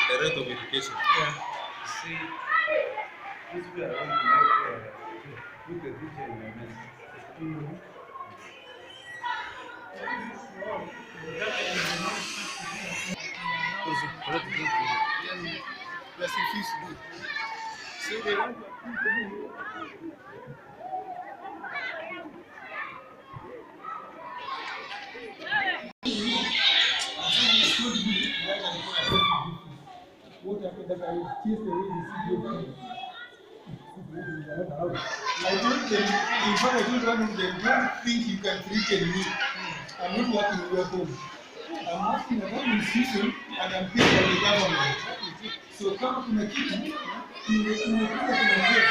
The rate of education. See, this way I want to make the teacher in my mind. What happened that I chased away the video. I told them, in fact, I told one of them, don't think you can threaten me. I'm not working in your home. I'm working at an institution and I'm paid by the government. So kama kuna kitu, nimekuja kuongea.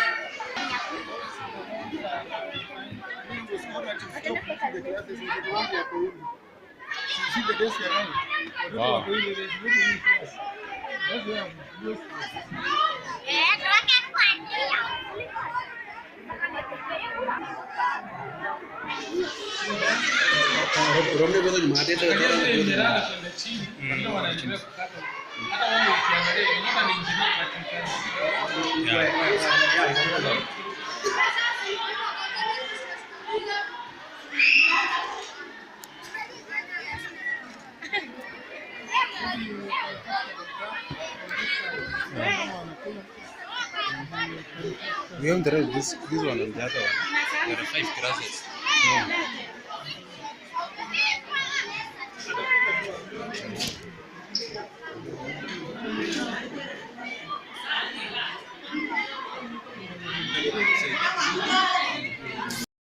Wow. Romeo bado ni matete ya kwenda chini, ndio wanaendelea kukata. Hata wao ukiangalia inaona ni injinia katika. We have the rest, this one and the other one. There are 5 classes. Yeah.